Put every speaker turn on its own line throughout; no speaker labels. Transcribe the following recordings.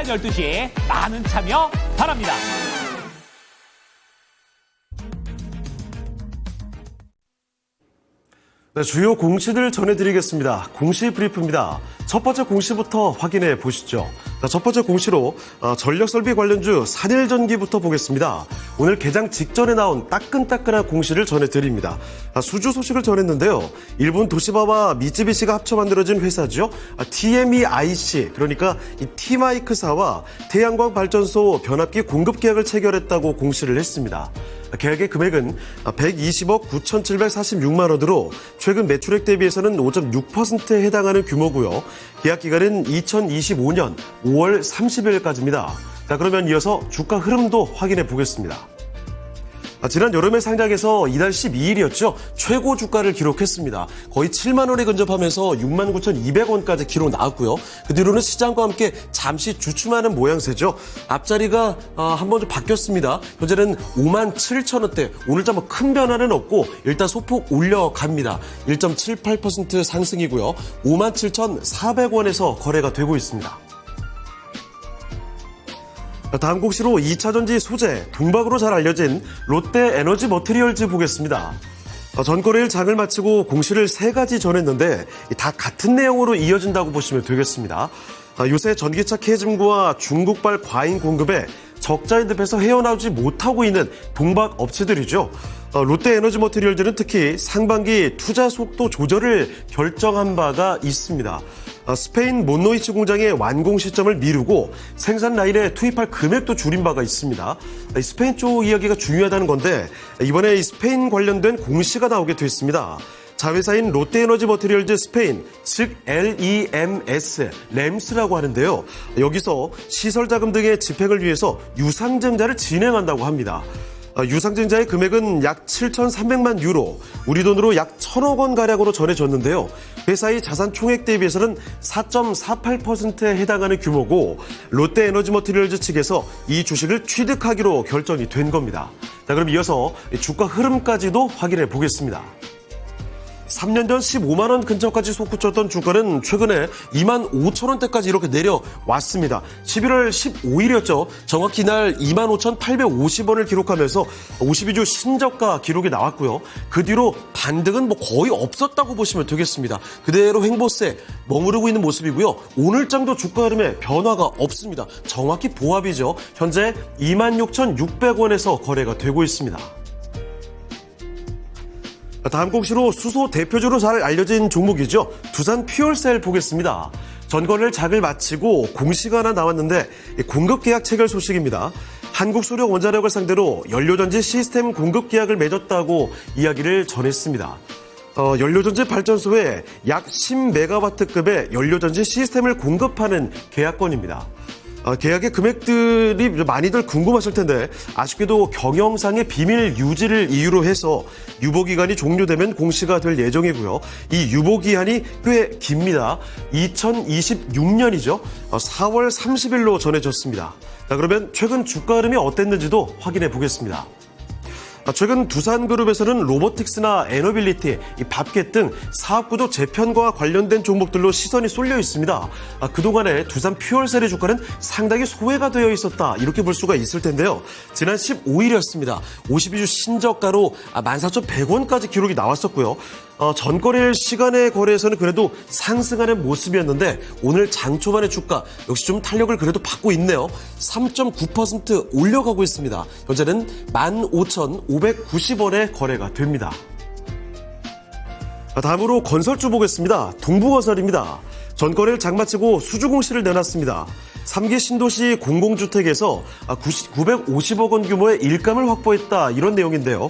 12시에 많은 참여 바랍니다.
네, 주요 공시들 전해드리겠습니다. 공시 브리프입니다. 첫 번째 공시부터 확인해 보시죠. 첫 번째 공시로 전력설비 관련주 산일전기부터 보겠습니다. 오늘 개장 직전에 나온 따끈따끈한 공시를 전해드립니다. 수주 소식을 전했는데요. 일본 도시바와 미쯔비시가 합쳐 만들어진 회사죠. TMEIC, 그러니까 이 T마이크사와 태양광 발전소 변압기 공급 계약을 체결했다고 공시를 했습니다. 계약의 금액은 120억 9,746만 원으로 최근 매출액 대비해서는 5.6%에 해당하는 규모고요. 계약 기간은 2025년 5월 30일까지입니다. 자, 그러면 이어서 주가 흐름도 확인해 보겠습니다. 지난 여름에 상장해서 이달 12일이었죠. 최고 주가를 기록했습니다. 거의 7만 원에 근접하면서 69,200원까지 기록 나왔고요. 그 뒤로는 시장과 함께 잠시 주춤하는 모양새죠. 앞자리가 한 번 좀 바뀌었습니다. 현재는 57,000원대. 오늘자 뭐 큰 변화는 없고 일단 소폭 올려갑니다. 1.78% 상승이고요. 57,400원에서 거래가 되고 있습니다. 다음 공시로 2차전지 소재, 동박으로 잘 알려진 롯데에너지 머티리얼즈 보겠습니다. 전거래일 장을 마치고 공시를 3가지 전했는데 다 같은 내용으로 이어진다고 보시면 되겠습니다. 요새 전기차 캐즘과 중국발 과잉 공급에 적자인 듯해서 헤어나오지 못하고 있는 동박 업체들이죠. 롯데에너지 머티리얼즈는 특히 상반기 투자 속도 조절을 결정한 바가 있습니다. 스페인 몬노이치 공장의 완공 시점을 미루고 생산 라인에 투입할 금액도 줄인 바가 있습니다. 스페인 쪽 이야기가 중요하다는 건데 이번에 이 스페인 관련된 공시가 나오게 됐습니다. 자회사인 롯데에너지 머티리얼즈 스페인, 즉 램스라고 하는데요. 여기서 시설자금 등의 집행을 위해서 유상증자를 진행한다고 합니다. 유상증자의 금액은 약 7,300만 유로, 우리 돈으로 약 1,000억 원 가량으로 전해졌는데요. 회사의 자산 총액 대비해서는 4.48%에 해당하는 규모고 롯데에너지 머티리얼즈 측에서 이 주식을 취득하기로 결정이 된 겁니다. 자, 그럼 이어서 주가 흐름까지도 확인해 보겠습니다. 3년 전 15만 원 근처까지 솟구쳤던 주가는 최근에 2만 5천 원대까지 이렇게 내려왔습니다. 11월 15일이었죠. 정확히 이날 2만 5,850원을 기록하면서 52주 신저가 기록이 나왔고요. 그 뒤로 반등은 뭐 거의 없었다고 보시면 되겠습니다. 그대로 횡보세 머무르고 있는 모습이고요. 오늘장도 주가 흐름에 변화가 없습니다. 정확히 보합이죠. 현재 26,600원에서 거래가 되고 있습니다. 다음 공시로 수소 대표주로 잘 알려진 종목이죠. 두산 퓨얼셀 보겠습니다. 전거래를 장을 마치고 공시가 하나 나왔는데 공급 계약 체결 소식입니다. 한국소력 원자력을 상대로 연료전지 시스템 공급 계약을 맺었다고 이야기를 전했습니다. 연료전지 발전소에 약 10메가와트급의 연료전지 시스템을 공급하는 계약건입니다. 계약의 금액들이 많이들 궁금하실 텐데 아쉽게도 경영상의 비밀 유지를 이유로 해서 유보기간이 종료되면 공시가 될 예정이고요. 이 유보기한이 꽤 깁니다. 2026년이죠. 4월 30일로 전해졌습니다. 자, 그러면 최근 주가 흐름이 어땠는지도 확인해 보겠습니다. 최근 두산그룹에서는 로보틱스나 에너빌리티, 밥켓 등 사업구조 재편과 관련된 종목들로 시선이 쏠려 있습니다. 그동안에 두산 퓨얼셀의 주가는 상당히 소외가 되어 있었다, 이렇게 볼 수가 있을 텐데요. 지난 15일이었습니다. 52주 신저가로 14,100원까지 기록이 나왔었고요. 전거래일 시간의 거래에서는 그래도 상승하는 모습이었는데 오늘 장 초반의 주가 역시 좀 탄력을 그래도 받고 있네요. 3.9% 올려가고 있습니다. 현재는 15,590원에 거래가 됩니다. 다음으로 건설주 보겠습니다. 동부건설입니다. 전거래를 장마치고 수주공시를 내놨습니다. 3기 신도시 공공주택에서 950억 원 규모의 일감을 확보했다, 이런 내용인데요.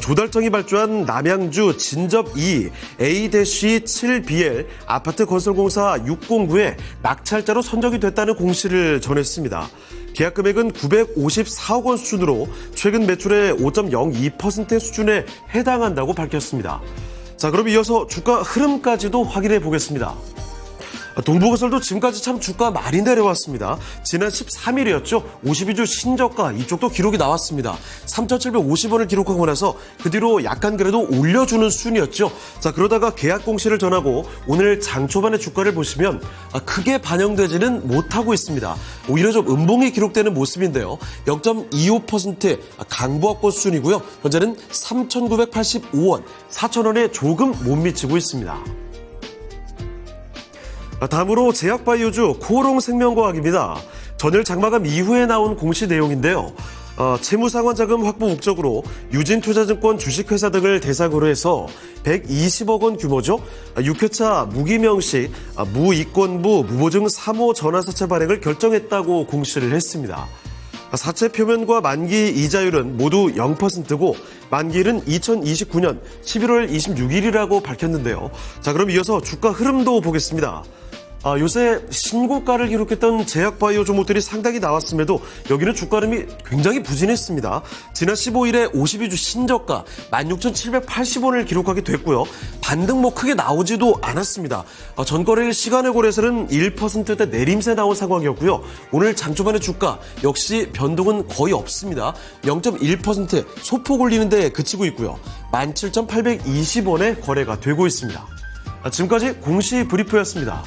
조달청이 발주한 남양주 진접2 A-7BL 아파트 건설공사 609에 낙찰자로 선정이 됐다는 공시를 전했습니다. 계약 금액은 954억 원 수준으로 최근 매출의 5.02% 수준에 해당한다고 밝혔습니다. 자, 그럼 이어서 주가 흐름까지도 확인해 보겠습니다. 동부건설도 지금까지 참 주가 많이 내려왔습니다. 지난 13일이었죠. 52주 신저가 이쪽도 기록이 나왔습니다. 3,750원을 기록하고 나서 그 뒤로 약간 그래도 올려주는 순이었죠. 자, 그러다가 계약 공시를 전하고 오늘 장 초반의 주가를 보시면 크게 반영되지는 못하고 있습니다. 오히려 좀 음봉이 기록되는 모습인데요. 0.25% 강보합권 순이고요. 현재는 3,985원, 4,000원에 조금 못 미치고 있습니다. 다음으로 제약바이오주 코오롱생명과학입니다. 전일 장마감 이후에 나온 공시 내용인데요. 채무상환자금 확보 목적으로 유진투자증권 주식회사 등을 대상으로 해서 120억 원 규모죠. 6회차 무기명식 무이권부 무보증 3호 전화사채 발행을 결정했다고 공시를 했습니다. 사채 표면과 만기 이자율은 모두 0%고 만기일은 2029년 11월 26일이라고 밝혔는데요. 자, 그럼 이어서 주가 흐름도 보겠습니다. 요새 신고가를 기록했던 제약바이오 종목들이 상당히 나왔음에도 여기는 주가 흐름이 굉장히 부진했습니다. 지난 15일에 52주 신저가 16,780원을 기록하게 됐고요. 반등 크게 나오지도 않았습니다. 전거래일 시간을 고려해서는 1%대 내림세 나온 상황이었고요. 오늘 장초반의 주가 역시 변동은 거의 없습니다. 0.1% 소폭 올리는 데 그치고 있고요. 17,820원에 거래가 되고 있습니다. 지금까지 공시 브리프였습니다.